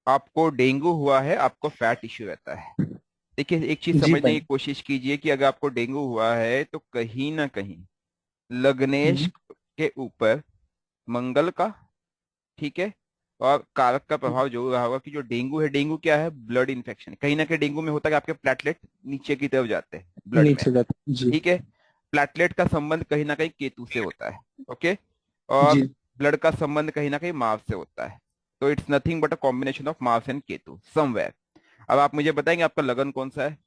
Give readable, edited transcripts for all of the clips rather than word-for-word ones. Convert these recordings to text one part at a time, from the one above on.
आपको डेंगू हुआ है, आपको फैट इश्यू रहता है। देखिए, एक चीज जी समझने की भाई। कोशिश कीजिए कि अगर आपको डेंगू हुआ है तो कहीं ना कहीं लग्नेश हम्म। के ऊपर मंगल का, ठीक है, और कारक का प्रभाव जो रहा होगा कि जो डेंगू है, डेंगू क्या है, ब्लड इन्फेक्शन। कहीं ना कहीं डेंगू में होता है कि आपके प्लेटलेट नीचे की तरफ जाते हैं ब्लड में, नीचे जाता, जी। ठीक है। प्लेटलेट का संबंध कहीं ना कहीं केतु से होता है, ओके। और जी, ब्लड का संबंध कहीं ना कहीं मार्स से होता है। तो it's nothing but a combination of Mars and Ketu somewhere. अब आप मुझे बताएंगे आपका लगन कौन सा है?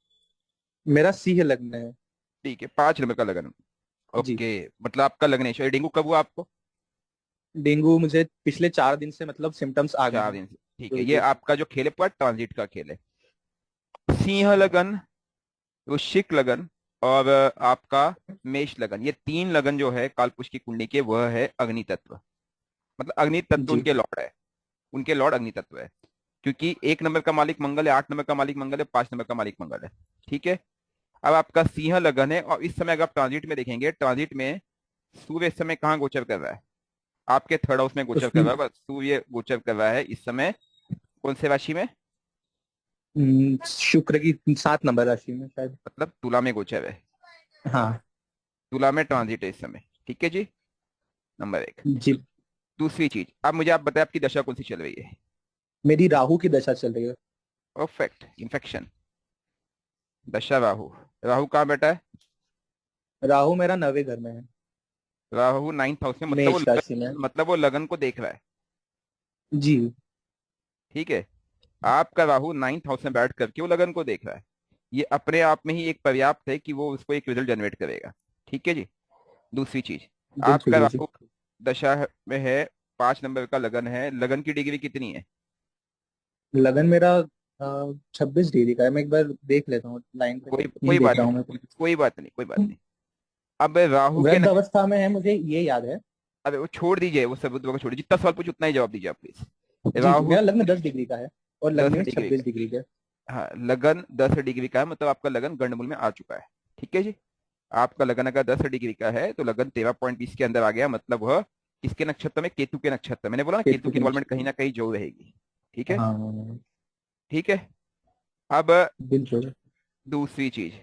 मेरा सिंह लग्न है। ठीक है, 5 नंबर का लगन। जी। ओके, मतलब आपका लग्नेश है। डेंगू कब हुआ आपको? डेंगू मुझे पिछले 4 दिन से मतलब सिम्टम्स आ गए 4 दिन हैं। से, ठीक है। जो ये जो आपका जो खेल है पूरा ट्रांजिट का खेल है। सिंह लगन, वृश्चिक लगन, और आपका मेष लगन, ये 3 लगन जो है कालपुरुष की कुंडली के, वह है अग्नि तत्व। मतलब अग्नि तत्व जी। उनके लॉर्ड है, उनके लॉर्ड अग्नि तत्व है। क्योंकि 1 नंबर का मालिक मंगल है, 8 नंबर का मालिक मंगल है, 5 नंबर का मालिक मंगल है, ठीक है। अब आपका सिंह लगन है, और इस समय अगर आप ट्रांजिट में देखेंगे, ट्रांजिट में सूर्य इस समय कहाँ गोचर कर रहा है? आपके थर्ड हाउस में गोचर कर रहा है, बस सूर्य गोचर कर रहा है इस समय। कौन से राशि में? शुक्र की 7 नंबर राशि में शायद। मतलब तुला में गोचर है। हाँ। तुला में ट्रांजिट है इस समय, ठीक है जी। नंबर 1। जी। दूसरी चीज, अब मुझे आप बताएं आपकी दशा कौन सी चल रही है? मेरी राहु की दशा चल रही है। Perfect, infection. दशा राहु। राहु कहाँ बैठा है? राहु मेरा 9वें घर में है। राहु 9th हाउस में, मतलब वो मेष राशि में। लगन, मतलब वो लगन को देख रहा है, जी। ठीक है। आपका राहु 9th हाउस में बैठ करके वो लगन को देख रहा है। ये अपने आप में ही एक पर्याप्त है कि वो उसको एक रिजल्ट जनरेट करेगा, ठीक है जी। दूसरी चीज, बिल्कुल आपका बिल्कुल। राहु दशा में है, 5 नंबर का लगन है, लगन की डिग्री कितनी है? लगन मेरा 26 डिग्री का है। मैं एक बार देख लेता हूँ लाइन पे, कोई नहीं कोई देख बात रहा हूँ नहीं, मैं। कोई बात नहीं, कोई बात नहीं। अब राहु के वृद्ध नक्ष अवस्था में है, मुझे ये याद है। अबे वो छोड़ दीजिए, वो सब को छोड़ दीजिए, जितना सवाल पूछे उतना ही जवाब दीजिए आप प्लीज। जी जी, राहु मेरा लग्न 10 डिग्री का है और दस लग्नेश डिग्री 26 डिग्री का है। हाँ, लगन 10 डिग्री का है, मतलब आपका लगन गंडमूल में आ चुका है, ठीक है जी। आपका लगन अगर 10 डिग्री का है तो लगन 13.20 के अंदर आ गया, मतलब वह किसके नक्षत्र में? केतु के नक्षत्र। मैंने बोला ना, केतु केतु की के इन्वॉल्वमेंट कहीं नक्षत्र। ना कहीं जो रहेगी, ठीक है। हाँ। ठीक है। अब बिल्कुल। दूसरी चीज,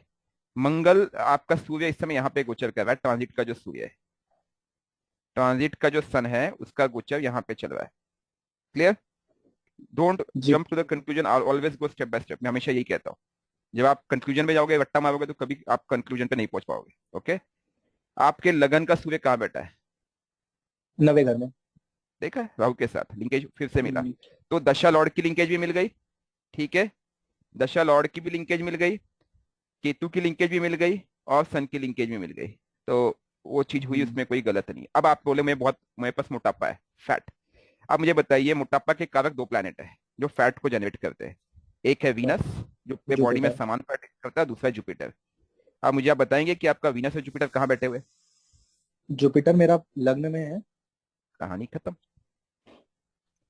मंगल आपका सूर्य इस समय यहाँ पे गोचर कर रहा है, ट्रांजिट का जो सूर्य है, ट्रांजिट का जो सन है, उसका गोचर यहाँ पे चल रहा है। क्लियर? डोंट जी। Jump to the conclusion, always go step by step. मैं हमेशा यही कहता हूँ, जब आप कंक्लूजन में जाओगे, रट्टा मारोगे, तो कभी आप कंक्लूजन पे नहीं पहुंच पाओगे, ओके। आपके लगन का सूर्य कहाँ बैठा है? 9वें घर में। देखा है, राहु के साथ लिंकेज फिर से मिला। हम्म। तो दशा लॉर्ड की लिंकेज भी मिल गई, ठीक है। दशा लॉर्ड की भी लिंकेज मिल गई, केतु की लिंकेज भी मिल गई, और सन की लिंकेज भी मिल गई। तो वो चीज हुई, हम्म। उसमें कोई गलत नहीं। अब आप बोले मैं बहुत, मेरे पास मोटापा है, फैट। अब मुझे बताइए, मोटापा के कारक 2 प्लैनेट है जो फैट को जनरेट करते हैं। एक है वीनस, जो पे बॉडी में जुपिटर। सामान फैट करता है, दूसरा है जुपिटर। अब मुझे आप बताएंगे कि आपका वीनस और जुपिटर कहाँ बैठे हुए? जुपिटर मेरा लग्न में है कहानी खत्म।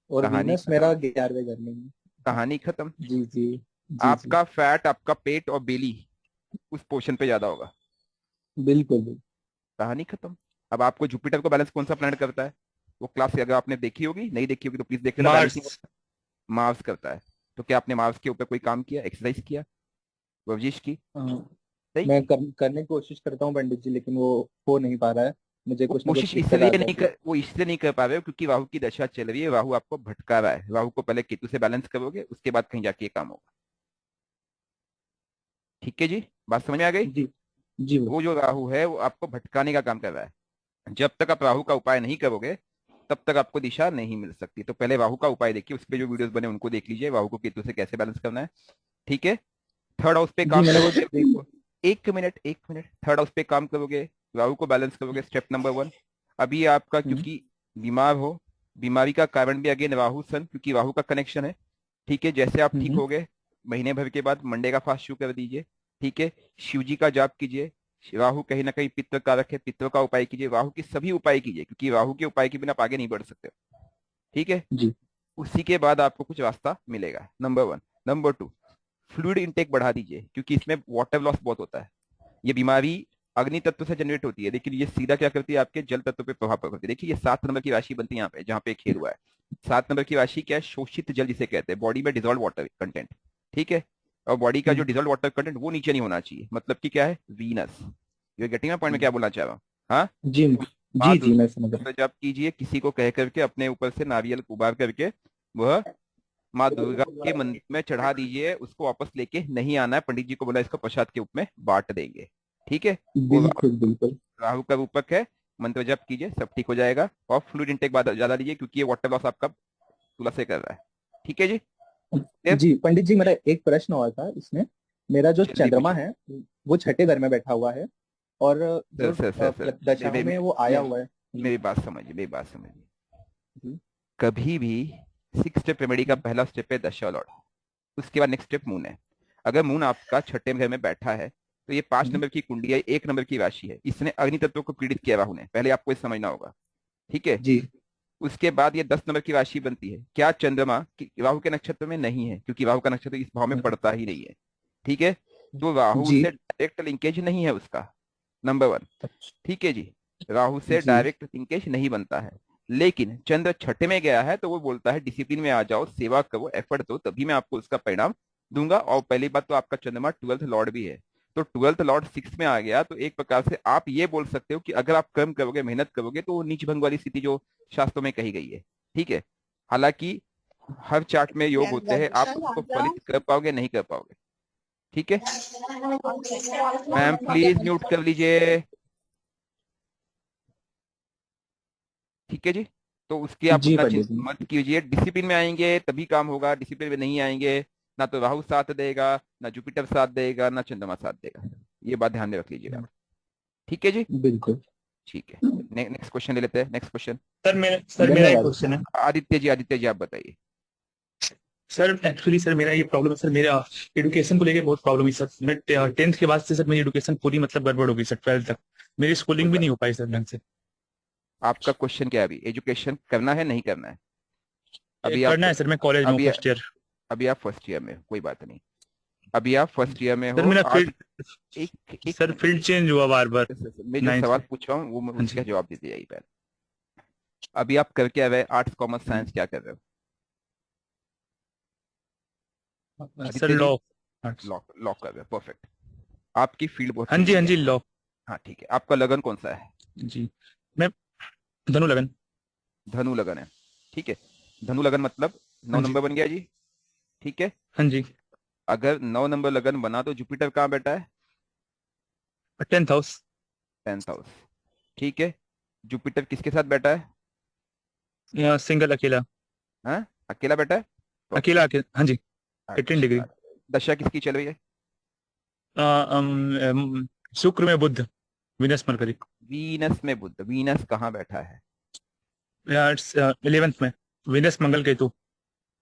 और कहानी वीनस खत्म। मेरा 11वें घर में है। कहानी खत्म। जी जी। जी जी। आपका फैट, आपका पेट और बेली उस पोर्शन पे ज्यादा होगा। बिल्कुल बिल्कुल। कहानी खत्म। अब आपको जुपिटर को बैलेंस कौन सा प्लैनेट करता है? वो क्लास अगर आपने देखी होगी, नहीं देखी होगी तो प्लीज देख लेना, बैलेंसिंग मार्स। मार्स करता है। तो क्या आपने मार्स के ऊपर कोई काम किया, एक्सरसाइज किया, वर्जिश की? नहीं मैं की। करने की कोशिश करता हूँ पंडित जी, लेकिन वो हो नहीं पा रहा है। मुझे वो कुछ ना कुछ कोशिश दिक्कत आ इसलिए नहीं जाती है। कर वो इसलिए नहीं कर पा रहे हो क्योंकि राहु की दशा चल रही है, राहु आपको भटका रहा है। राहु को पहले केतु से बैलेंस करोगे, उसके बाद कहीं जाके ये काम होगा, ठीक है जी। बात समझ में आ गई? जी। जी। वो जो राहु है वो आपको भटकाने का काम कर रहा है। जब तक आप राहु का उपाय नहीं करोगे, तब तक आपको दिशा नहीं मिल सकती। तो पहले राहु का उपाय देखिए, उस पे जो वीडियोस बने उनको देख लीजिए, राहु को केतु से कैसे बैलेंस करना है, ठीक है। थर्ड हाउस पे जी काम मैंने वो करोगे। देखो। 1 मिनट, 1 मिनट। थर्ड हाउस पे काम करोगे, राहु को बैलेंस करोगे, स्टेप नंबर 1। अभी आपका हम्म। क्योंकि बीमार हो, बीमारी का कारण भी अगेन राहु सन, क्योंकि राहु का कनेक्शन है, ठीक है। जैसे आप ठीक हम्म। हो गए, महीने भर के बाद मंडे का फास्ट शुरू कर दीजिए, ठीक है। शिव जी का जाप कीजिए। राहु कहीं ना कहीं पित्त कारक है, पित्त का उपाय कीजिए, राहु की सभी उपाय कीजिए, क्योंकि राहु के उपाय के बिना आप आगे नहीं बढ़ सकते, ठीक है। जी। उसी के बाद आपको कुछ रास्ता मिलेगा, नंबर 1। नंबर 2, फ्लूइड इंटेक बढ़ा दीजिए, क्योंकि इसमें वाटर लॉस बहुत होता है। ये बीमारी अग्नि तत्व से जनरेट होती है, लेकिन ये सीधा क्या करती है, आपके जल तत्व पे प्रभाव करती है। देखिए ये 7 नंबर की राशि बनती है यहाँ पे, जहाँ पे खेल हुआ है। 7 नंबर की राशि क्या है, शोषित जल जिसे कहते हैं, बॉडी में डिजोल्व वाटर कंटेंट। ठीक है। और बॉडी का जो हम्म, डिजोल्व वाटर कंटेंट वो नीचे नहीं होना चाहिए, मतलब कि क्या है, Venus. You getting my point में क्या बोलना चाह रहा हूँ? हाँ। जी हाँ, जी जी, मैं समझ रहा तो जब कीजिए किसी को कह करके अपने ऊपर से नारियल उबार करके वह माँ दुर्गा के मंदिर में चढ़ा दीजिए, उसको वापस लेके नहीं आना है। पंडित जी को बोला इसको प्रसाद के रूप में बांट देंगे। ठीक है। हूँ। वो बिल्कुल बिल्कुल। राहु का रूपक है। मंत्र जप कीजिए, सब ठीक हो जाएगा। और फ्लूइड इंटेक ज्यादा लीजिए, क्योंकि ये वाटर लॉस आपका तुला से कर रहा है। ठीक है जी। क्लियर। जी पंडित जी, मेरा एक प्रश्न और था इसमें। मेरा जो जल्दी चंद्रमा पूछिए। है वो छठे घर में बैठा हुआ है, और सर जो सर सर सर दशाओं में वो आया हुआ है। मेरी बात समझिए, मेरी बात समझिए। जी। कभी भी 6 स्टेप रेमेडी का हम्म, पहला स्टेप है दशा लॉर्ड। उसके बाद नेक्स्ट स्टेप मून है। अगर मून आपका छठे घर में बैठा है तो ये 5 नंबर की कुंडली है, 1 नंबर की राशि है, इसने अग्नि तत्व को पीड़ित किया राहु ने, पहले आपको ये समझना होगा। ठीक है। जी। उसके बाद ये 10 नंबर की राशि बनती है। क्या चंद्रमा राहु के नक्षत्र में नहीं है, क्योंकि राहु का नक्षत्र इस भाव में पड़ता ही नहीं है। ठीक है। तो राहु जी। से डायरेक्ट लिंकेज नहीं है उसका, नंबर 1। अच्छा, ठीक है जी। राहु से जी। डायरेक्ट लिंकेज नहीं बनता है। लेकिन चंद्र छठे में गया है तो वो बोलता है डिसिप्लिन में आ जाओ, सेवा करो, एफर्ट दो, तभी मैं आपको उसका परिणाम दूंगा। और पहली बात तो आपका चंद्रमा 12th लॉर्ड भी है। तो 12th लॉर्ड 6 में आ गया, तो एक प्रकार से आप ये बोल सकते हो कि अगर आप कर्म करोगे, मेहनत करोगे, तो वो नीच भंग वाली स्थिति जो शास्त्रों में कही गई है। ठीक है। हालांकि हर चार्ट में योग होते हैं, आप उसको फलित कर पाओगे नहीं कर पाओगे। ठीक है। मैम प्लीज म्यूट कर लीजिए। ठीक है जी। तो उसकी आप जी उतना पंडित चिंता जी। मत कीजिए, डिसिप्लिन में आएंगे तभी काम होगा, डिसिप्लिन में नहीं आएंगे ना तो राहु साथ देगा, ना जुपिटर साथ देगा, ना चंद्रमा साथ देगा। ये बात ध्यान में रख लीजिएगा आप। ठीक है जी। बिल्कुल। ठीक है। नेक्स्ट क्वेश्चन ले लेते हैं, नेक्स्ट क्वेश्चन। सर मेरा एक धन्यवाद। क्वेश्चन है। आदित्य जी आप बताइए। सर एक्चुअली सर मेरा ये प्रॉब्लम है सर, मेरा एजुकेशन को लेके बहुत प्रॉब्लम है सर। मैं 10th के बाद से सर मेरी एजुकेशन पूरी मतलब गड़बड़ हो गई सर, 12th तक मेरी कोई स्कूलिंग भी बात। नहीं हो पाई सर ढंग से। आपका क्वेश्चन क्या है, अभी एजुकेशन करना है नहीं करना है? ये अभी करना आप है सर, मैं कॉलेज में हूँ अभी फर्स्ट ईयर। अभी आप फर्स्ट ईयर में हो, कोई बात नहीं। अभी आप फर्स्ट ईयर में सर हो मेरा आज। फील्ड एक सर मिनट। फील्ड चेंज हुआ बार बार मैं जो 9th सवाल से। पूछ रहा हूँ वो हाँ उसका जी। जवाब दीजिए यही पहले। अभी आप कर क्या रहे, आर्ट्स कॉमर्स साइंस क्या कर रहे हो? Sir Aditya ji. Law arts. Law, law कर रहे हो, परफेक्ट। आपकी फील्ड बहुत हाँ जी सही हाँ है। जी लॉ। हाँ ठीक है। आपका लगन कौन सा है? जी। मैं धनु लगन। धनु लगन है। ठीक है। धनु लगन मतलब नौ हाँ जी नंबर बन गया जी। ठीक है। हाँ जी। अगर 9 नंबर लगन बना तो जुपिटर कहाँ बैठा है? 10th house. 10th house. ठीक है। जुपिटर किसके साथ बैठा है? सिंगल अकेला। हाँ, अकेला बैठा है। अकेला परफेक्ट। अकेला हाँ जी। 18 डिग्री। अच्छा। दशा किसकी चल रही है? शुक्र में बुध, विनस मरकरी। वीनस में बुध। वीनस कहाँ बैठा है? 11th में विनस मंगल केतु।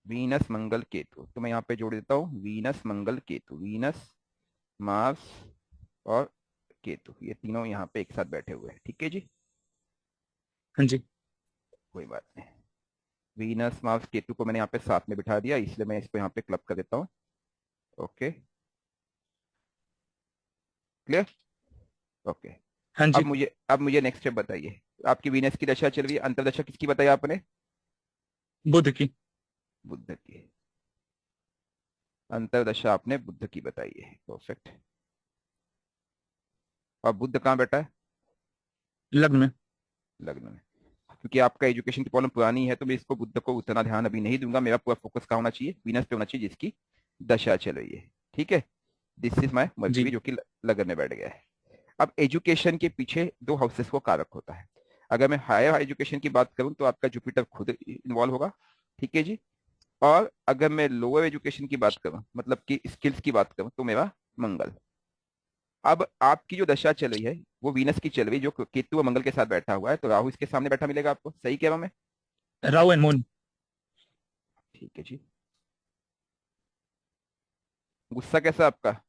वीनस मंगल केतु, तो मैं यहाँ पे जोड़ देता हूँ, वीनस मंगल केतु, वीनस मार्स और केतु, ये तीनों यहाँ पे एक साथ बैठे हुए हैं। ठीक है जी। हाँ जी। कोई बात नहीं। वीनस मार्स केतु को मैंने यहाँ पे साथ में बिठा दिया, इसलिए मैं इसको यहाँ पे क्लब कर देता हूँ। ओके। क्लियर। ओके। हाँ जी। अब मुझे नेक्स्ट स्टेप बताइए। आपकी वीनस की दशा चल रही है, अंतरदशा किसकी बताई आपने? बुध की। बुद्ध की। अंतरदशा आपने बुद्ध की बताई है, परफेक्ट। और बुद्ध कहाँ बैठा है? लग्न में। लग्न में। क्योंकि आपका एजुकेशन की प्रॉब्लम पुरानी है तो मैं इसको बुद्ध को उतना ध्यान अभी नहीं दूंगा, मेरा पूरा फोकस कहाँ होना चाहिए, वीनस पे होना चाहिए जिसकी दशा चल रही है। ठीक है। This is my ji. Mercury जो कि लगन में बैठ गया है। अब एजुकेशन के पीछे 2 हाउसेस को कारक होता है। अगर मैं हायर एजुकेशन की बात करूं तो आपका जुपिटर खुद इन्वॉल्व होगा। ठीक है जी। और अगर मैं लोअर एजुकेशन की बात करूं, मतलब कि स्किल्स की बात करूं, तो मेरा मंगल। अब आपकी जो दशा चल रही है वो वीनस की चल रही है, जो केतु और मंगल के साथ बैठा हुआ है, तो राहु इसके सामने बैठा मिलेगा आपको, सही कह रहा हूं मैं? Rahu and moon. ठीक है जी। गुस्सा कैसा है आपका?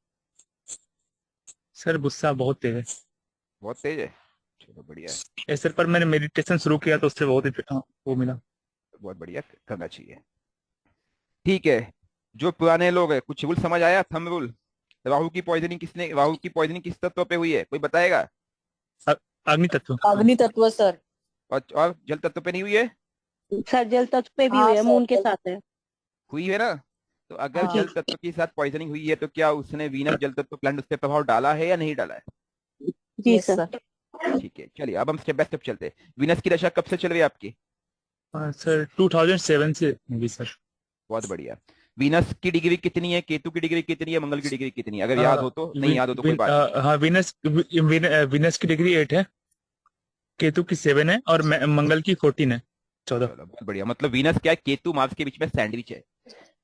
सर गुस्सा बहुत तेज है। बहुत तेज है। चलो बढ़िया है। सर पर मैंने मेडिटेशन शुरू किया तो उससे बहुत ही वो मिला। बहुत बढ़िया, करना चाहिए। ठीक है। जो पुराने लोग हैं, कुछ रूल समझ आया, थंब रूल? राहु की पॉइजनिंग किस तत्व पे हुई है, कोई बताएगा? अग्नि तत्व। अग्नि तत्व सर। और जल तत्व पे नहीं हुई है? सर जल तत्व पे भी हाँ हुई है, सर, मून के साथ है। हुई है ना? तो अगर हाँ जल तत्व के साथ पॉइजनिंग हुई है तो क्या उसने वीनस जल तत्व प्लांट उस पर प्रभाव डाला है या नहीं डाला है? जी यस सर। सर। ठीक है, चलिए अब हम स्टेप बाय स्टेप चलते हैं। वीनस की दशा कब से चल रही है आपकी? सर 2007 से होगी सर। बहुत बढ़िया। वीनस की डिग्री कितनी है, केतु की डिग्री कितनी है, मंगल की डिग्री कितनी है? अगर याद अ, हो तो, नहीं याद हो तो कोई विन, बात नहीं। हाँ वीनस की डिग्री 8 है, केतु की 7 है, और मंगल की 14 है, 14। चलो बहुत बढ़िया। मतलब वीनस क्या है, केतु मार्स के बीच में सैंडविच है।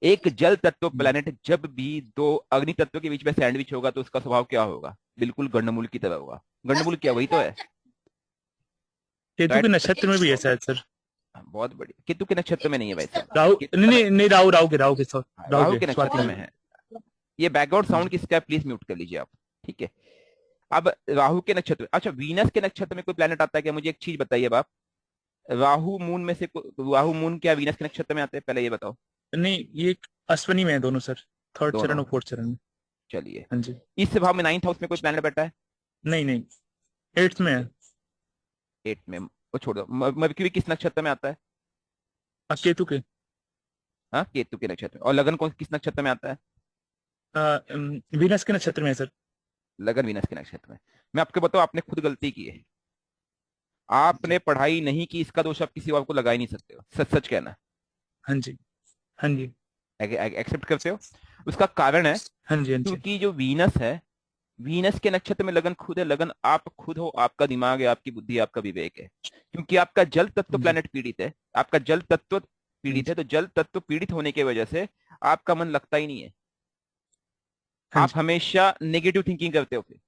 एक जल तत्व प्लेनेट जब भी दो अग्नि तत्व के बीच में सैंडविच होगा तो उसका स्वभाव क्या होगा? बिल्कुल गंडमूल की तरह होगा। गंडमूल क्या, वही तो है। केतु के राइट। नक्षत्र में भी है शायद सर। बहुत बढ़िया। केतु के नक्षत्र में नहीं है भाई साहब। राहु, केतु नहीं का नहीं नहीं, राहु के सॉरी, राहु राहु के के स्वाति नक्षत्र में। में है। ये बैकग्राउंड हाँ साउंड जी। किसका है, प्लीज म्यूट कर लीजिए आप। ठीक है। अब राहु के नक्षत्र, अच्छा वीनस के नक्षत्र में कोई प्लेनेट आता है क्या? मुझे एक चीज बताइए आप। राहु मून में से राहु मून क्या वीनस के नक्षत्र में आते हैं, पहले ये बताओ। नहीं, ये अश्विनी में है दोनों सर, थर्ड चरण दोनों। और फोर्थ चरण में। चलिए। हाँ जी। इस भाव में नाइन्थ हाउस में कोई प्लेनेट बैठा है? नहीं नहीं, 8th में है। एट में, वो छोड़ दो। मर्क्यूरी किस नक्षत्र में आता है? केतु के। हाँ, केतु के नक्षत्र में। और लगन कौन किस नक्षत्र में आता है? वीनस के नक्षत्र में है सर। लगन वीनस के नक्षत्र में। मैं आपको बताऊं, आपने खुद गलती की है। आपने जी। पढ़ाई नहीं की, इसका दोष आप किसी और को लगा ही नहीं सकते हो। सच सच कहना। हाँ जी। हाँ जी। एक्सेप्ट करते हो? उसका कारण है हाँ जी। हाँ जी। क्योंकि जो वीनस है, वीनस के नक्षत्र में लगन खुद है। लगन आप खुद हो, आपका दिमाग है, आपकी बुद्धि, आपका विवेक है। क्योंकि आपका जल तत्व हाँ जी। प्लेनेट पीड़ित है। आपका जल तत्व हाँ पीड़ित जी। है, तो जल तत्व पीड़ित होने की वजह से आपका मन लगता ही नहीं है। हाँ आप जी। हमेशा नेगेटिव थिंकिंग करते हो, फिर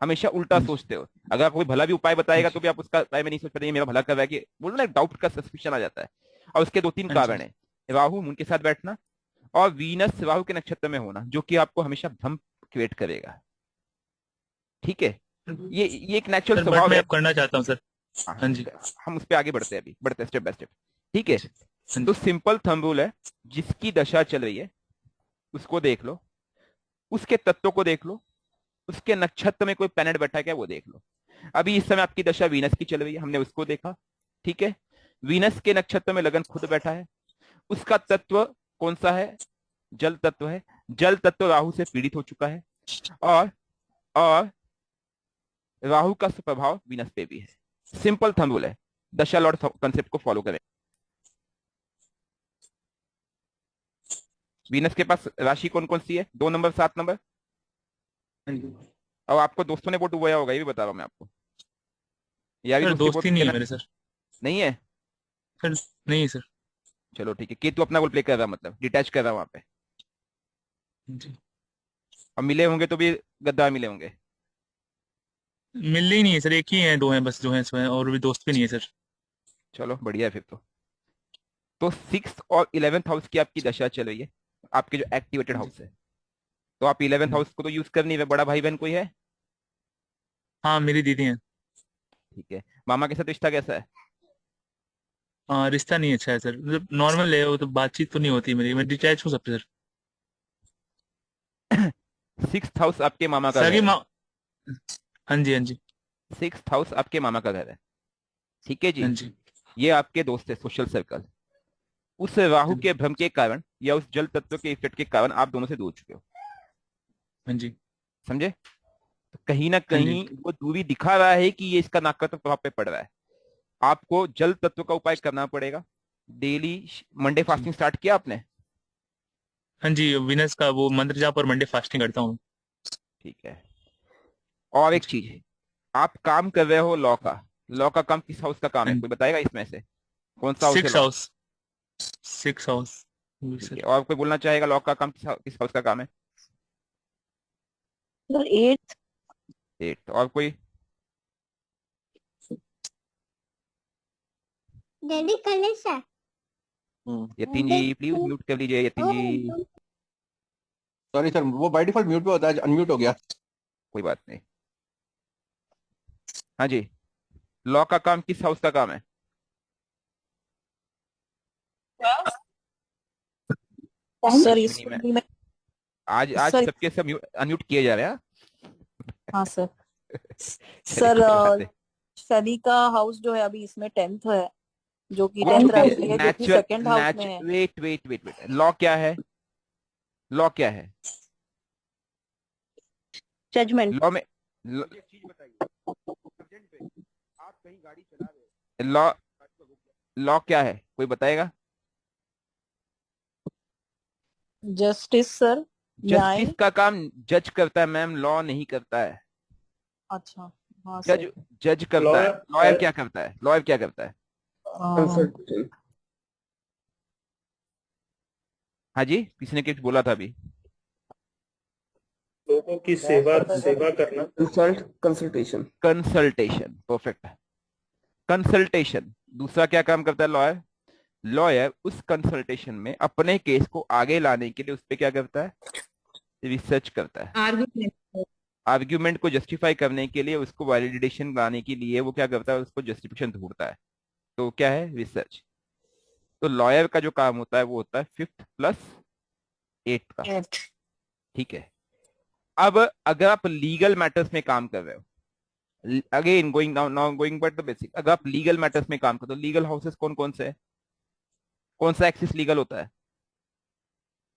हमेशा उल्टा हाँ जी। सोचते हो। अगर आपको कोई भला भी उपाय हाँ बताएगा तो जी। भी आप उसका उपाय में नहीं सोच पाते, ये मेरा भला कर रहा है कि, बोलो ना, डाउट का सस्पिशन आ जाता है। और उसके दो तीन हाँ जी। कारण है। राहु मून के साथ बैठना, और वीनस राहु के नक्षत्र में होना, जो कि आपको हमेशा भ्रम क्रिएट करेगा। ठीक है। ये एक नेचुरल सर बट स्वभाव मैं है। अब करना चाहता हूँ सर। हाँ, हाँ जी। हम उस पर आगे बढ़ते हैं, अभी बढ़ते हैं स्टेप बाय स्टेप। ठीक हाँ है। जी। हाँ तो जी। सिंपल थंब रूल है, जिसकी दशा चल रही है उसको देख लो, उसके तत्व को देख लो, उसके नक्षत्र में कोई प्लैनेट बैठा है क्या, वो देख लो। अभी इस समय आपकी दशा वीनस की चल रही है, हमने उसको देखा। ठीक है। वीनस के नक्षत्र में लगन खुद बैठा है। उसका तत्व कौन सा है? जल तत्व है। जल तत्व राहु से पीड़ित हो चुका है। और और राहु का प्रभाव वीनस पे भी है। सिंपल थंब रूल है। दशा लॉर्ड कंसेप्ट को फॉलो करें। वीनस के पास राशि कौन कौन सी है? 2 नंबर, 7 नंबर। हाँ जी। और आपको दोस्तों ने वोट डुबाया होगा, ये भी बता रहा हूं मैं आपको। या भी सर दोस्ती वोट दोस्ती नहीं है देना मेरे सर। नहीं है? सर नहीं है सर। चलो ठीक है। केतु अपना रोल प्ले कर रहा है, मतलब डिटैच कर रहा है वहां पे। हाँ जी। और मिले होंगे तो भी गद्दार मिले होंगे। मिल ही नहीं है सर, एक ही है, दो हैं बस जो हैं सो हैं, और भी दोस्त भी नहीं है सर। चलो बढ़िया है फिर तो 6th और 11th हाउस की आपकी दशा चल रही है, आपके जो एक्टिवेटेड हाँ जी। हाउस है। तो आप इलेवेंथ हाँ जी। हाउस को तो यूज कर नहीं रहे। बड़ा भाई बहन कोई है? हाँ मेरी दीदी हैं। ठीक है। मामा के साथ रिश्ता कैसा है? हाँ रिश्ता नहीं अच्छा है सर, मतलब नॉर्मल है वो, तो बातचीत तो नहीं होती मेरी, मैं डिटैच हूँ सबसे सर। 6th हाउस आपके मामा का सगी घर है। माँ। हाँ जी। हाँ जी। 6th हाउस आपके मामा का घर है। ठीक है हाँ जी। जी। ये आपके दोस्त है, सोशल सर्कल। उस राहु हाँ के जी। भ्रम के कारण या उस जल तत्व के इफेक्ट के कारण आप दोनों से दूर चुके हो। हाँ जी। समझे? तो कहीं ना हाँ जी। कहीं वो दूरी दिखा रहा है कि ये इसका नकारात्मक प्रभाव पे पड़ रहा है। आपको जल तत्व का उपाय करना पड़ेगा। डेली मंडे जी। फास्टिंग स्टार्ट किया आपने? हाँ जी, विनस का वो मंत्र जाप और मंडे फास्टिंग करता हूँ। ठीक है। और एक जी। चीज है, आप काम कर रहे हो लॉ का। लॉ का काम किस हाउस का काम है, हाँ, कोई बताएगा इसमें से? कौन सा हाउस है 6 लॉ? House, 6 house. ठीक है। सर और कोई बोलना चाहेगा लॉ का काम किस हाउस का काम है? Sir 8th। 8। और कोई? डैडी कलेश है। यतीन जी प्लीज म्यूट कर लीजिए, यतीन जी। सॉरी सर, वो बाय डिफॉल्ट म्यूट पे होता है, अनम्यूट हो गया। कोई बात नहीं। हाँ जी। लॉ का काम किस हाउस का काम है? सर अश्विनी में। इसमें आज आज सर। सबके सब अनम्यूट किए जा रहे हैं, हाँ? हाँ सर। चलिए कोई बात नहीं। शनि का हाउस जो है अभी इसमें 10th है, जो कि वो 10th चूंकि राशि है, जो कि नेचुरल सेकंड हाउस में है। Wait wait wait wait, law क्या है? लॉ क्या है? जजमेंट। लॉ में मुझे एक चीज बताइए, urgent पे, आप कहीं गाड़ी चला रहे हो, लॉ लॉ क्या है, कोई बताएगा? जस्टिस सर, न्याय। जस्टिस का काम जज करता है मैम, लॉ नहीं करता है। अच्छा, हाँ जज सर। जज करता है, लॉयर क्या करता है? लॉयर क्या करता है? कंसल्टेंट। हाँ जी, किसी ने कुछ बोला था अभी। लोगों की सेवा सेवा करना। Consult consultation. Consultation, perfect. Consultation, दूसरा क्या काम करता है लॉयर? लॉयर उस कंसल्टेशन में अपने केस को आगे लाने के लिए उस पे क्या करता है? रिसर्च करता है। आर्गुमेंट। आर्ग्यूमेंट को जस्टिफाई करने के लिए, उसको वैलिडेशन लाने के लिए वो क्या करता है? उसको जस्टिफिकेशन ढूंढता है। तो क्या है? रिसर्च। तो लॉयर का जो काम होता है वो होता है 5th + 8th का। ठीक है। अब अगर आप लीगल मैटर्स में काम कर रहे हो, again going now now going back to basic, अगर आप लीगल मैटर्स में काम करते हो, लीगल हाउसेस कौन कौन से हैं? कौन सा एक्सिस लीगल होता है?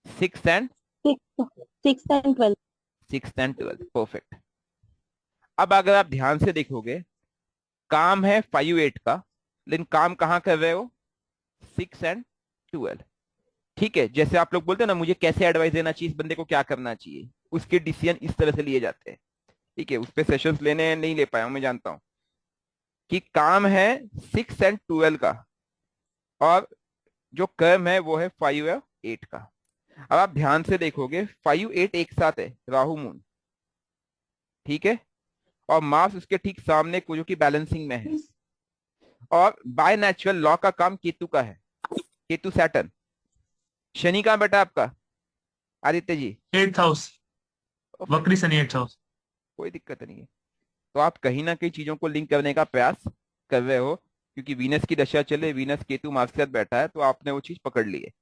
6th and 6th and 12th। 12th, perfect. अब अगर आप ध्यान से देखोगे, काम है 5-8 का, लेकिन काम कहाँ कर रहे हो? 6 and 12। ठीक है, जैसे आप लोग बोलते हैं ना, मुझे कैसे एडवाइस देना चाहिए, इस बंदे को क्या करना चाहिए, उसके डिसीजन इस तरह से लिए जाते हैं। ठीक है, उस पे सेशंस लेने हैं, नहीं ले पाया हूं, मैं जानता हूं कि काम है 6 and 12 का, और जो कर्म है वो है 5 और 8 का। अब आप ध्यान से देखोगे, 5-8 एक साथ है, राहु मून। ठीक है, और मार्स उसके ठीक सामने को, जो कि बैलेंसिंग में है। और बाय नेचुरल लॉ का काम केतु का है, केतु सैटर्न। शनि कहाँ बेटा आपका, आदित्य जी? 8th हाउस, वक्री शनि 8th हाउस। कोई दिक्कत नहीं है। तो आप कहीं ना कहीं चीजों को लिंक करने का प्रयास कर रहे हो, क्योंकि वीनस की दशा चले, वीनस केतु मार्स के साथ बैठा है, तो आपने वो चीज पकड़ ली है।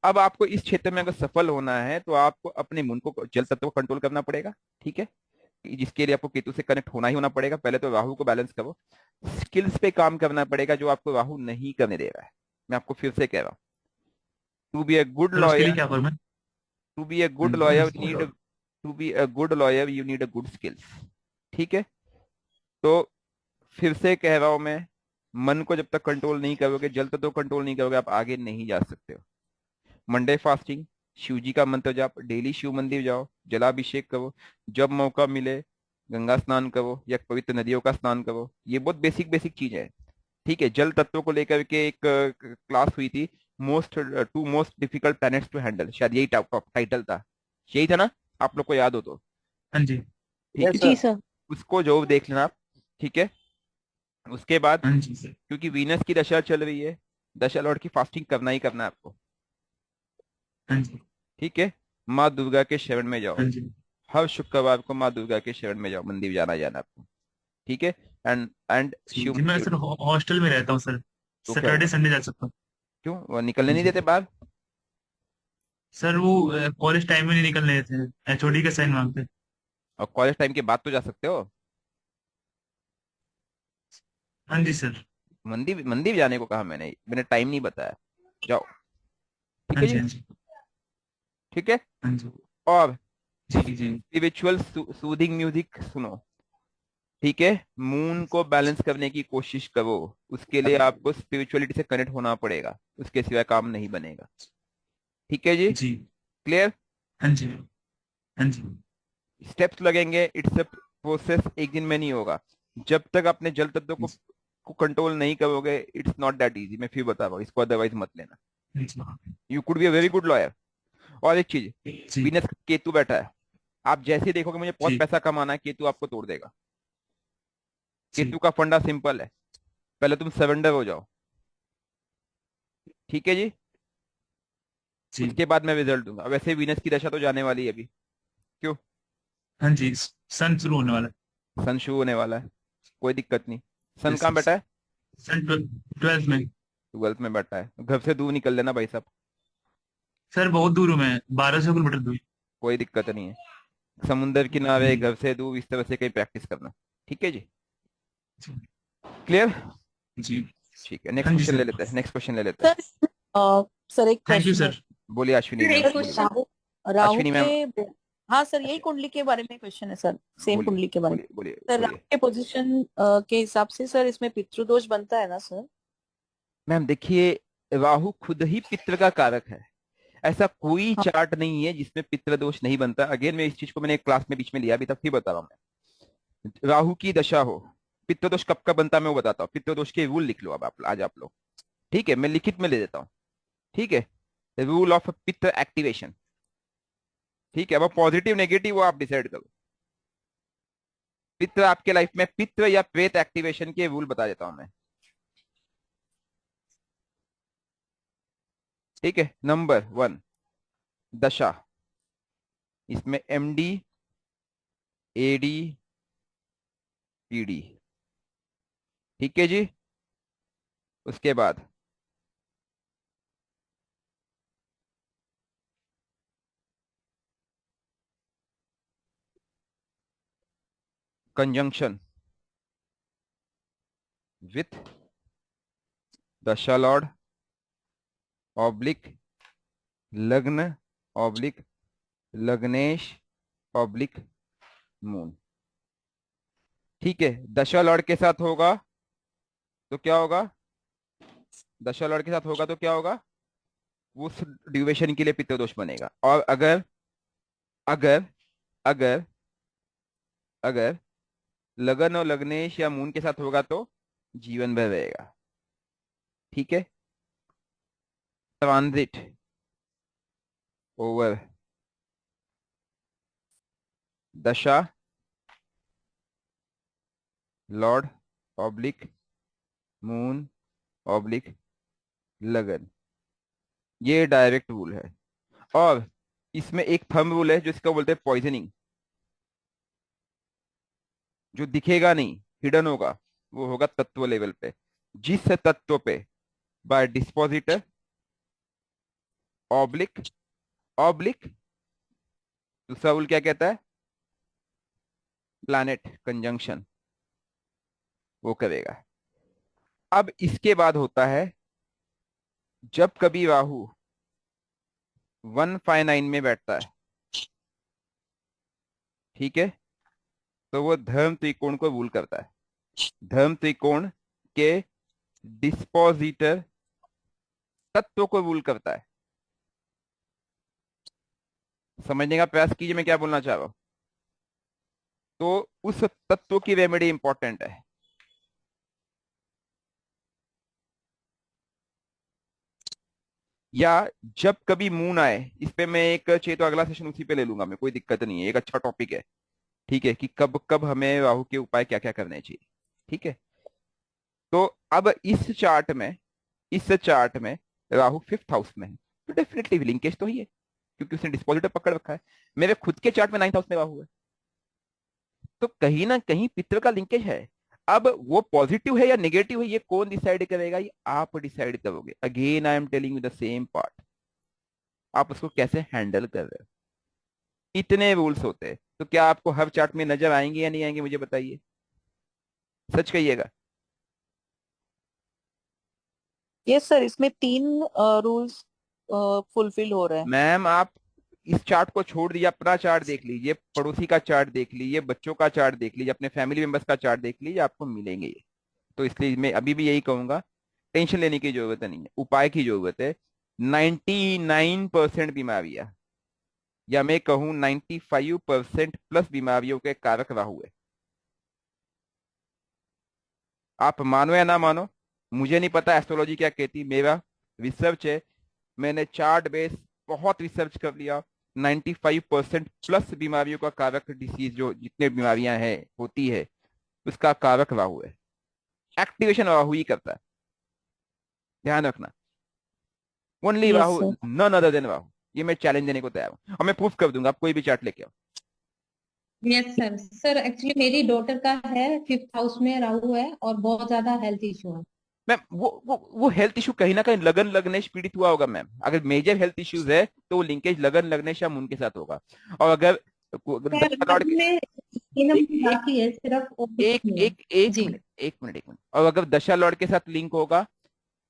अब आपको इस क्षेत्र में अगर सफल होना है, तो आपको अपने मन को, जल तत्व को कंट्रोल करना पड़ेगा। ठीक है, जिसके लिए आपको केतु से कनेक्ट होना ही होना पड़ेगा। पहले तो राहु को बैलेंस करो, स्किल्स पे काम करना पड़ेगा, जो आपको राहु नहीं करने दे रहा है। मैं आपको फिर से कह रहा हूँ, to be a good sir उसके लिए लॉयर, क्या करूं मैं? To be a good lawyer need, to be a good lawyer you need a good skills. ठीक है, तो फिर से कह रहा हूं मैं, मन को जब तक कंट्रोल नहीं करोगे, जल तत्व कंट्रोल नहीं करोगे, आप आगे नहीं जा सकते हो। मंडे फास्टिंग, शिव जी का मंत्र जाप, डेली शिव मंदिर जाओ, जलाभिषेक करो, जब मौका मिले गंगा स्नान करो या पवित्र नदियों का स्नान करो। ये बहुत बेसिक बेसिक चीज है। ठीक है, जल तत्वों को लेकर के एक क्लास हुई थी, to most difficult planets to handle, शायद यही टाइटल था, यही था ना, आप लोग को याद हो तो? हाँ जी। ठीक है, जी सर। उसको जो देख लेना आप। ठीक है, उसके बाद हाँ जी सर। क्योंकि वीनस की दशा चल रही है, दशा लॉर्ड की फास्टिंग करना ही करना है आपको। हाँ जी। ठीक है, माँ दुर्गा के शरण में जाओ, हाँ जी। हर शुक्रवार को माँ दुर्गा के शरण में जाओ, मंदिर जाना जाना आपको। ठीक है, एंड जी शिव जी, मैं मंदिर। सर हॉस्टल में रहता हूँ सर। तो क्या सैटरडे हुआ? संडे जा सकता हूँ। क्यों वो निकलने नहीं जी देते बाहर? सर, वो कॉलेज टाइम में नहीं निकलने देते हैं, एचओडी का साइन मांगते हैं। और कॉलेज टाइम के बाद तो जा सकते हो। हाँ जी सर। मंदिर मंदिर जाने को कहा मैंने, मैंने टाइम नहीं बताया। जाओ। ठीक हाँ है जी। जी। हाँ जी। ठीक है, हाँ जी। और जी जी। स्पिरिचुअल सूदिंग म्यूजिक सुनो। ठीक है, मून को बैलेंस करने की कोशिश करो, उसके लिए आपको स्पिरिचुअलिटी से कनेक्ट होना पड़ेगा, उसके सिवाय काम नहीं बनेगा। ठीक है जी, जी। क्लियर? हाँ जी। हाँ जी। स्टेप्स लगेंगे, इट्स अ प्रोसेस, एक दिन में नहीं होगा। जब तक अपने जल तत्व को कंट्रोल नहीं करोगे, इट्स नॉट दैट इजी। मैं फिर बता रहा हूँ, इसको अदरवाइज मत लेना। You could be a very good lawyer. और एक चीज, जी वीनस केतु बैठा है, आप जैसे ही देखोगे मुझे बहुत जी। पैसा कमाना है, केतु आपको तोड़ देगा। जी केतु का फंडा सिंपल है, पहले तुम सरेंडर हो जाओ। ठीक है जी, जी। उसके बाद मैं रिजल्ट दूंगा। वैसे वीनस की दशा तो जाने वाली है अभी। क्यों? हाँ जी, सन शुरू होने वाला सन शुरू होने वाला है, कोई दिक्कत नहीं। है। सन कहाँ बैठा है? सन 12th में। 12th में बैठा है, घर से दूर निकल लेना भाई साहब। सर बहुत दूर हूँ मैं, 1200 किलोमीटर दूर। कोई दिक्कत नहीं है, समुंदर किनारे, जी घर से दूर, इस तरह से कहीं प्रैक्टिस करना। ठीक है जी, क्लियर? जी ठीक है, नेक्स्ट हाँ जी क्वेश्चन ले सर। लेते हैं, नेक्स्ट क्वेश्चन ले लेते हैं। सर सर एक थैंक यू प्रश्न है। सर। बोलिए अश्विनी मैम, सर, बोलिए। राहु राहु अश्विनी मैम, के, हाँ सर यही कुंडली के बारे में क्वेश्चन है सर, सेम बोलिए कुंडली के बारे में। बोलिए बोलिए सर राहु बोलिए। के पोजीशन के हिसाब से सर इसमें पितृदोष बनता है ना सर? मैम देखिए, राहु खुद ही पितृ का कारक है, ऐसा कोई हाँ चार्ट नहीं है जिसमें पितृ दोष नहीं बनता। अगेन मैं इस चीज को मैंने क्लास में बीच में लिया, अभी तक ही बता रहा हूँ मैं। राहु की दशा हो, पितृ दोष कब कब बनता है मैं वो बताता हूँ। पितृ दोष के रूल लिख लो अब आप, आज आप लोग, ठीक है? मैं लिखित में ले देता हूँ, ठीक है? रूल ऑफ पितृ एक्टिवेशन, ठीक है? अब पॉजिटिव नेगेटिव वो आप डिसाइड करो। पितृ आपके लाइफ में, पितृ या प्रेत एक्टिवेशन के रूल बता देता हूं मैं, ठीक है? नंबर 1, दशा, इसमें एमडी, एडी, पीडी, ठीक है जी? उसके बाद कंजंक्शन विथ दशा लॉर्ड ऑब्लिक लग्न ऑब्लिक लग्नेश ऑब्लिक मून, ठीक है? दशा लॉर्ड के साथ होगा तो क्या होगा? दशा लॉर्ड के साथ होगा तो क्या होगा? उस ड्यूरेशन के लिए पितृदोष बनेगा। और अगर अगर अगर अगर लगन और लग्नेश या मून के साथ होगा तो जीवन भर रहेगा, ठीक है? ट्रांजिट ओवर दशा लॉर्ड ऑब्लिक मून ऑब्लिक लगन, ये डायरेक्ट रूल है। और इसमें एक थंब रूल है जिसको बोलते हैं पॉइजनिंग, जो दिखेगा नहीं, हिडन होगा, वो होगा तत्व लेवल पे। जिस तत्व पे बाय डिस्पोजिटर ऑब्लिक ऑब्लिक, दूसरा रूल क्या कहता है? प्लैनेट कंजंक्शन, वो करेगा। अब इसके बाद होता है, जब कभी राहु 159 में बैठता है, ठीक है, तो वो धर्म त्रिकोण को रूल करता है। धर्म त्रिकोण के डिस्पोजिटर तत्व को रूल करता है। समझने का प्रयास कीजिए मैं क्या बोलना चाह रहा हूं। तो उस तत्व की रेमेडी इंपॉर्टेंट है। या जब कभी मून आए, इस पे मैं एक चाहिए तो अगला सेशन उसी पे ले लूंगा मैं, कोई दिक्कत नहीं है, एक अच्छा टॉपिक है, ठीक है? कि कब कब हमें राहु के उपाय क्या क्या करने चाहिए, ठीक है? तो अब इस चार्ट में राहु 5th हाउस में है, तो डेफिनेटली लिंकेज तो ही है, क्योंकि उसने डिस्पोजिटर पकड़ रखा है। मेरे खुद के चार्ट में 9th हाउस में राहु है, तो कहीं ना कहीं पितृ का लिंकेज है। अब वो पॉजिटिव है या नेगेटिव है, ये कौन डिसाइड करेगा? ये आप डिसाइड करोगे। Again I am telling you the same part, आप उसको कैसे हैंडल कर रहे हो। इतने रूल्स होते हैं, तो क्या आपको हर चार्ट में नजर आएंगे या नहीं आएंगे, मुझे बताइए, सच कहिएगा। यस सर, इसमें 3 रूल्स फुलफिल हो रहे हैं। मैम आप इस चार्ट को छोड़ दीजिए, अपना चार्ट देख लीजिए, पड़ोसी का चार्ट देख लीजिए, बच्चों का चार्ट देख लीजिए, अपने फैमिली मेंबर्स का चार्ट देख लीजिए, आपको मिलेंगे ये। तो इसलिए मैं अभी भी यही कहूंगा, टेंशन लेने की जरूरत नहीं है, उपाय की जरूरत है। 99% बीमारियां, या मैं कहूं 95% प्लस बीमारियों के कारक राहु है। आप मानो या ना मानो, मुझे नहीं पता एस्ट्रोलॉजी क्या कहती, मेरा रिसर्च है, मैंने चार्ट बेस बहुत रिसर्च कर लिया। 95% प्लस बीमारियों का कारक, डिसीज जो जितने बीमारियां हैं होती है, उसका कारक राहु है। एक्टिवेशन राहु ही करता है, ध्यान रखना। Only yes Rahu, sir. None other than Rahu. ये मैं चैलेंज देने को तैयार हूं, और मैं प्रूफ कर दूंगा, आप कोई भी चार्ट लेके आओ। Yes sir. सर एक्चुअली मेरी डॉटर का है 5th हाउस में राहु है और बहुत ज्यादा हेल्थ इशू है। मैम वो हेल्थ इशू कहीं ना कहीं लगन लग्नेश पीड़ित हुआ होगा मैम। अगर मेजर हेल्थ इश्यूज है तो वो लिंकेज लगन लग्नेश या मून के साथ होगा। और अगर सर दशा लॉर्ड लगन में तीन एक नंबर बाकी है सिर्फ, और कुछ एक नहीं है। एक एक जी मिनट, एक मिनट, एक मिनट। और अगर दशा लॉर्ड के साथ लिंक होगा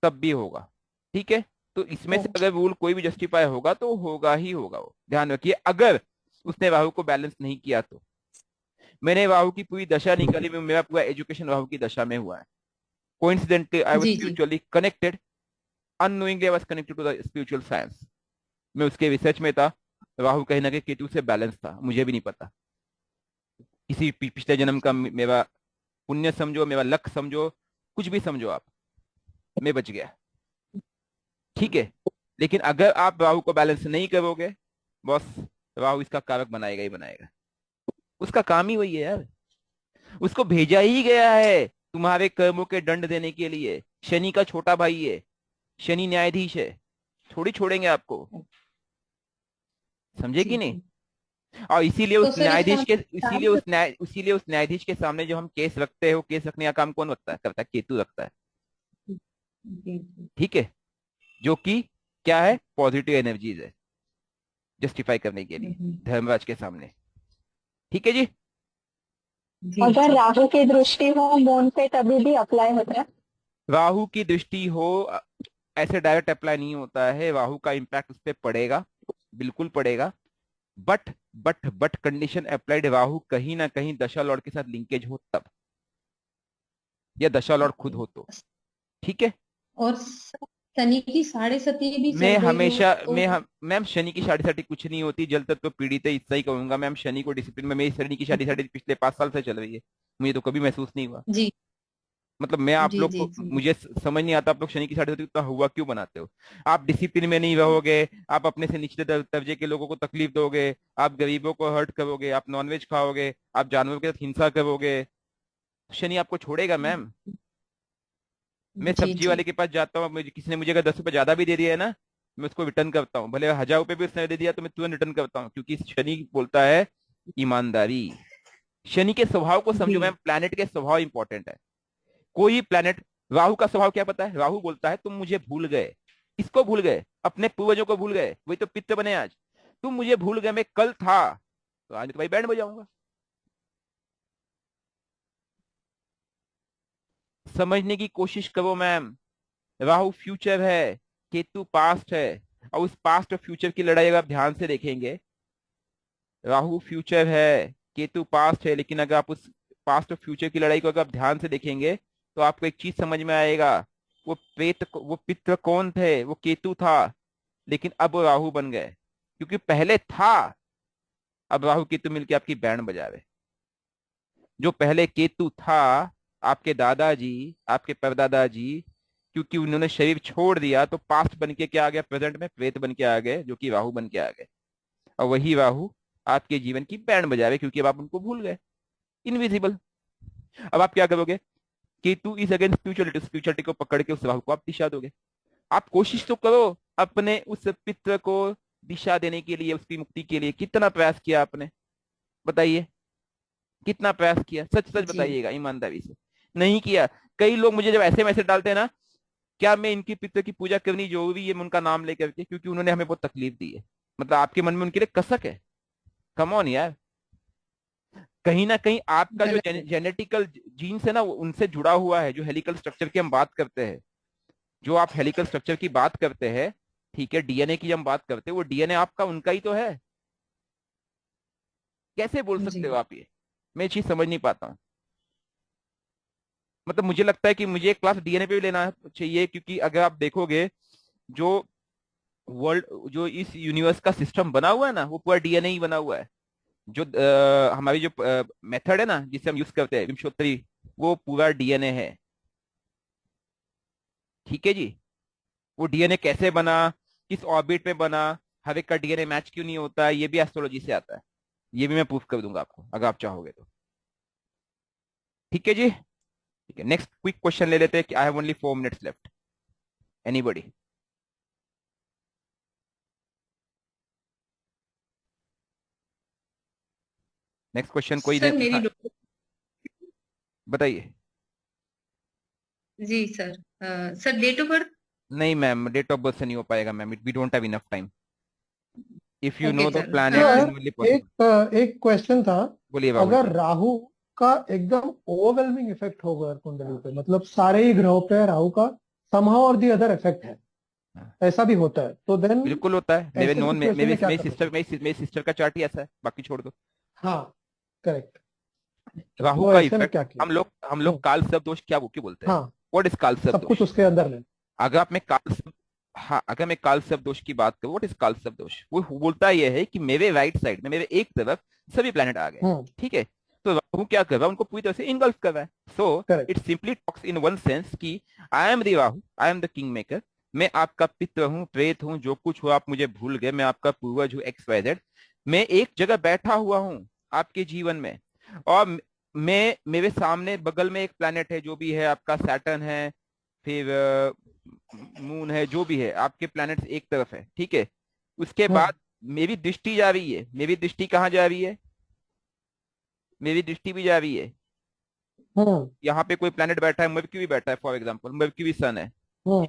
तब भी होगा, ठीक है। तो इसमें से ओके अगर रूल कोई भी जस्टिफाई होगा तो होगा ही होगा, वो ध्यान रखिए। अगर उसने राहु को बैलेंस नहीं किया तो, मैंने राहु की पूरी दशा निकाली, मेरा पूरा एजुकेशन राहु की दशा में हुआ है। कोइंसिडेंटली आई वाज जी जी spiritually connected, unknowingly I was connected to the spiritual science. मैं उसके रिसर्च में था, राहु कहीं ना कहीं केतु से बैलेंस था, मुझे भी नहीं पता। किसी पिछले जन्म का मेरा पुण्य समझो, मेरा लक समझो, कुछ भी समझो आप, मैं बच गया, ठीक है। लेकिन अगर आप राहु को बैलेंस नहीं करोगे बॉस, राहु इसका कारक बनाएगा ही बनाएगा। उसका काम ही वही है यार, उसको भेजा ही गया है तुम्हारे कर्मों के दंड देने के लिए। शनि का छोटा भाई है, शनि न्यायाधीश है, थोड़ी छोड़ेंगे आपको, समझे जी कि नहीं। जी। और इसीलिए तो उस सर इसका न्यायाधीश के काम इसीलिए उस न्यायाधीश के सामने जो हम केस रखते हैं, वो केस रखने का काम कौन रखता है, करता है केतु रखता है, जी जी ठीक है। जो कि क्या है, पॉजिटिव एनर्जीज है, जस्टिफाई करने के लिए धर्मराज के सामने, ठीक है जी। जी अगर जी। राहु की दृष्टि हो मून पे तभी भी अप्लाई होता है। राहु की दृष्टि हो ऐसे डायरेक्ट अप्लाई नहीं होता है, राहु का इम्पैक्ट उस पर पड़ेगा, बिल्कुल पड़ेगा। बट कंडीशन अप्लाइड, राहु कहीं ना कहीं दशा लॉर्ड के साथ लिंकेज हो तब, या दशा लॉर्ड खुद हो तो, ठीक है। और शनि की 7.5 भी मैं चल रही हो हमेशा तो? मैम शनि की शादी साटी कुछ नहीं होती, जल तत्व तो पीड़ित है, इतना ही कहूंगा मैम। शनि को डिसिप्लिन में, मेरी शनि की शादी साटी पिछले 5 साल से चल रही है, मुझे तो कभी महसूस नहीं हुआ। जी मतलब मैं आप जी लोग जी को, जी। मुझे समझ नहीं आता आप लोग शनि की साढ़े उतना हुआ क्यों बनाते हो। आप डिसिप्लिन में नहीं रहोगे, आप अपने से निचले दर्जे के लोगों को तकलीफ दोगे, आप गरीबों को हर्ट करोगे, आप नॉनवेज खाओगे, आप जानवरों के साथ हिंसा करोगे, शनि आपको छोड़ेगा मैम। मैं जी सब्जी जी वाले के पास जाता हूँ, मुझे किसी ने मुझे अगर 10 रुपए ज्यादा भी दे दिया है ना, मैं उसको रिटर्न करता हूँ, भले 1000 रुपए भी उसने दे दिया तो मैं तुरंत रिटर्न करता हूँ, क्योंकि शनि बोलता है ईमानदारी। शनि के स्वभाव को समझो मैम, जी प्लैनेट के स्वभाव इंपॉर्टेंट है। कोई प्लैनेट, राहु का स्वभाव क्या पता है, राहु बोलता है तुम मुझे भूल गए, इसको भूल गए, अपने पूर्वजों को भूल गए, वही तो पित्र बने आज। तुम मुझे भूल गए, मैं कल था, तो आज तो भाई बैंड बजाऊंगा। समझने की कोशिश करो मैम, राहु फ्यूचर है, केतु पास्ट है। और उस पास्ट और फ्यूचर की लड़ाई अगर आप ध्यान से देखेंगे, राहु फ्यूचर है, केतु पास्ट है, लेकिन अगर आप उस पास्ट और फ्यूचर की लड़ाई को अगर आप ध्यान से देखेंगे तो आपको एक चीज समझ में आएगा। वो पित्र कौन थे, वो केतु था, लेकिन अब वो राहु बन गए, क्योंकि पहले था, अब राहु केतु मिलके आपकी बैंड बजा रहे। जो पहले केतु था, आपके दादाजी, आपके परदादाजी, क्योंकि उन्होंने शरीर छोड़ दिया तो पास्ट बन के क्या आ गया, प्रेजेंट में प्रेत बन के आ गए, जो कि राहु बन के आ गए। और वही राहु आपके जीवन की बैंड बजा रहे, क्योंकि अब आप उनको भूल गए, इनविजिबल। अब आप क्या करोगे, Ketu is against spirituality, spirituality को पकड़ के उस राहु को आप दिशा दोगे। आप कोशिश तो करो, अपने उस पित्र को दिशा देने के लिए, उसकी मुक्ति के लिए कितना प्रयास किया आपने, बताइए कितना प्रयास किया, सच सच जी। बताइएगा ईमानदारी से। नहीं किया। कई लोग मुझे जब ऐसे मैसेज डालते हैं ना, क्या मैं इनकी पित्र की पूजा करनी जरूरी है उनका नाम लेकर के, क्योंकि उन्होंने हमें बहुत तकलीफ दी है, मतलब आपके मन में उनके लिए कसक है। कम ऑन यार, कहीं ना कहीं आपका जो गलत है। जेनेटिकल जीन्स है ना, वो उनसे जुड़ा हुआ है। जो हेलिकल स्ट्रक्चर की हम बात करते हैं, जो आप हेलिकल स्ट्रक्चर की बात करते हैं, ठीक है, डीएनए की हम बात करते हैं, वो डीएनए आपका उनका ही तो है। कैसे बोल सकते जी हो आप ये, मैं ये चीज समझ नहीं पाता हूँ। मतलब मुझे लगता है कि मुझे एक क्लास डीएनए पे भी लेना चाहिए, क्योंकि अगर आप देखोगे, जो वर्ल्ड, जो इस यूनिवर्स का सिस्टम बना हुआ है ना, वो पूरा डीएनए ही बना हुआ है। जो हमारी जो मेथड है ना जिसे हम यूज करते हैं, विमशोत्तरी, वो पूरा डीएनए है, ठीक है जी। वो डीएनए कैसे बना, किस ऑर्बिट में बना, हर एक का डीएनए मैच क्यों नहीं होता है, ये भी एस्ट्रोलॉजी से आता है। ये भी मैं प्रूफ कर दूंगा आपको अगर आप चाहोगे तो, ठीक है जी। ठीक है, नेक्स्ट क्विक क्वेश्चन ले लेते हैं कि I have only 4 minutes left. Anybody? Next question कोई सर मेरी हाँ, बताइए। जी sir, sir date of birth. नहीं मैम, डेट ऑफ बर्थ से नहीं हो पाएगा ma'am, we don't have enough time. If you okay no the sir, planet sir then only possible. एक क्वेश्चन था। बोलिए बाबू अगर जी। राहु का एकदम ओवरवेलमिंग इफेक्ट होगा कुंडली पे, मतलब सारे ही ग्रहों पे राहु का समहाउ और दी अदर इफेक्ट है, हाँ, ऐसा भी होता है, तो देन बिल्कुल होता है। मेरे ऐसे नॉन में सिचुएशन मेरे में क्या मेरी करना सिस्टर चाहिए? मेरी सिस्टर का चार्ट ही ऐसा है, बाकी छोड़ दो। हाँ, करेक्ट। राहु तो का ऐसे में इफेक्ट क्या किया? हम लोग हम्म, काल सर्प दोष क्या वो क्यों बोलते हैं? हाँ, व्हाट इज काल सर्प सब कुछ दोष? उसके अंदर में। अगर आप मैं काल सर्प हाँ, अगर मैं काल सर्प दोष की बात करूं, व्हाट इज काल सर्प दोष? वो बोलता यह है कि मेरे राइट साइड में, मेरे एक तरफ सभी प्लैनेट आ गए, हम्म, ठीक है। तो राहु क्या कर रहा है, उनको पूरी तरह से इनगल्फ कर रहा है। So correct. It simply talks in one sense कि I am the Rahu, I am the king maker. मैं आपका पित्र हूँ, प्रेत हूँ, जो कुछ हो आप मुझे भूल गए, मैं आपका पूर्वज हूँ, एक्स वाई जेड। मैं एक जगह बैठा हुआ हूँ आपके जीवन में, और मैं मेरे सामने बगल में एक प्लैनेट है, जो भी है आपका सैटर्न है, फिर मून है, जो भी है आपके प्लैनेट्स एक तरफ है, ठीक है। उसके हम्म, बाद मेरी दृष्टि जा रही है, मेरी दृष्टि कहाँ जा रही है? मेरी दृष्टि भी जा रही है, हम्म, यहाँ पे कोई प्लैनेट बैठा है, मर्क्यूरी बैठा है फॉर एग्जांपल, मर्क्यूरी सन है। हम्म,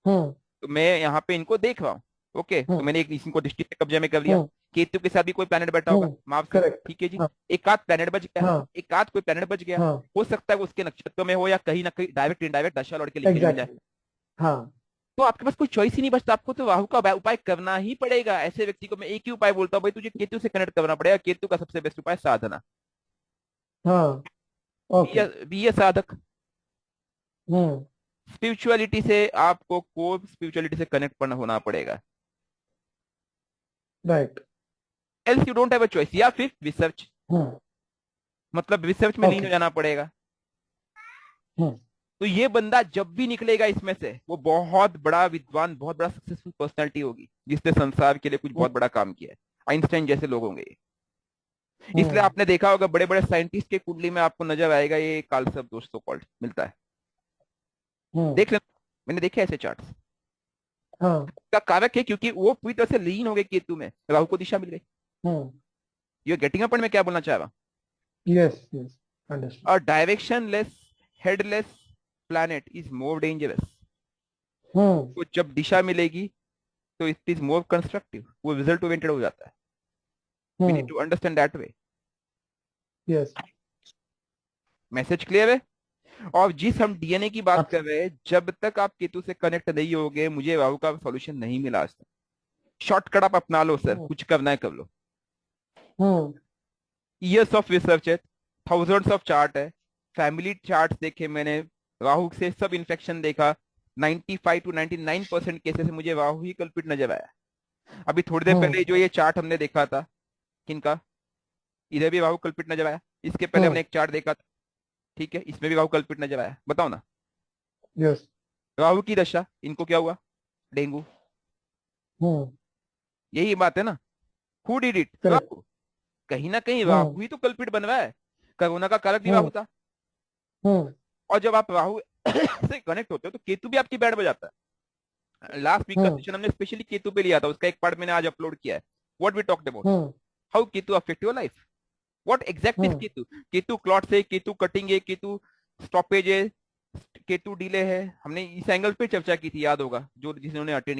हम्म, तो मैं यहाँ पे इनको देख रहा हूँ, ओके। तो हम्म, मैंने एक इनको दृष्टि पे कब्जे में कर लिया। हम्म, केतु के साथ भी कोई प्लैनेट बैठा होगा, मार्स है, करेक्ट। ठीक है जी। हाँ, एक आध प्लैनेट बच गया, हाँ, एक आध कोई प्लैनेट बच गया। हाँ, हो सकता है वो उसके नक्षत्र में हो, या कहीं ना कहीं डायरेक्ट इनडायरेक्ट दशा लौट के लिखे मिल जाए। एग्जैक्टली। हाँ, तो आपके पास कोई चॉइस ही नहीं बचता, आपको तो राहु का उपाय करना ही पड़ेगा। ऐसे व्यक्ति को मैं एक ही उपाय बोलता हूँ, भाई तुझे केतु से कनेक्ट करना पड़ेगा। केतु का सबसे बेस्ट उपाय साधना। हाँ, ओके। बी ए साधक। हम्म, स्पिरिचुअलिटी से आपको को स्पिरिचुअलिटी से कनेक्ट करना होना पड़ेगा, right. Else you don't have a choice. या फिर रिसर्च, हम्म, मतलब रिसर्च में लीन ओके। हो जाना पड़ेगा। हम्म, तो ये बंदा जब भी निकलेगा इसमें से, वो बहुत बड़ा विद्वान, बहुत बड़ा सक्सेसफुल पर्सनालिटी होगी, जिसने संसार के लिए कुछ बहुत बड़ा काम किया है। आइंस्टाइन जैसे लोग होंगे ये। इसलिए हम्म, आपने देखा होगा बड़े बड़े साइंटिस्ट के कुंडली में आपको नजर आएगा ये कालसर्प दोष सो कॉल्ड मिलता है। हम्म, देख लेना, मैंने देखे ऐसे चार्ट्स। हाँ, का कारक है क्योंकि वो पूरी तरह से लीन हो गए केतु में, राहु को दिशा मिल गई। हम्म, ये गेटिंग अप में क्या बोलना चाह रहा हूं? Yes, yes, understood. A directionless, headless planet is more dangerous. Hmm, तो जब दिशा मिलेगी तो इट इज मोर कंस्ट्रक्टिव, वो रिजल्ट ओरिएंटेड हो जाता है। We need hmm, to understand that way. Yes, message clear है? और जिस हम डीएनए की बात कर रहे हैं, जब तक आप केतु से कनेक्ट नहीं होगे, मुझे राहु का सॉल्यूशन नहीं मिला आज तक। शॉर्टकट आप अपना लो सर, कुछ करना है कर लो। हम्म, ईयर्स ऑफ रिसर्च है, थाउजेंड्स ऑफ चार्ट है, फैमिली चार्ट देखे मैंने, राहु से सब इन्फेक्शन देखा। 95 to 99% केसेस में मुझे राहु ही कल्पित नजर आया। अभी थोड़ी देर हम्म, पहले जो ये चार्ट हमने देखा था, किनका, इधर भी राहु कल्पित नजर आया। इसके पहले हमने एक चार्ट देखा था, ठीक है, इसमें भी राहु कल्पित नजर आया। बताओ ना, यस, राहु की दशा, इनको क्या हुआ? डेंगू। हम्म, यही बात है ना, who did it? Correct. Rahu. कहीं ना कहीं हम्म, राहु ही तो कल्पित बन रहा है। कोरोना का कारक भी हम्म, राहु था। हम्म, और जब आप राहु से कनेक्ट होते हो तो केतु भी आपकी बैंड बजाता है। लास्ट वीक का हम्म, सेशन हमने स्पेशली केतु पे लिया था, उसका एक पार्ट मैंने आज अपलोड किया है। What we talked about, hmm, how Ketu affect your life. What exact is hmm, Ketu? Ketu clot है, केतु कटिंग है, केतु स्टॉपेज है, केतु डिले है। हमने इस एंगल पे चर्चा की थी, याद होगा जो जिन्होंने अटेंड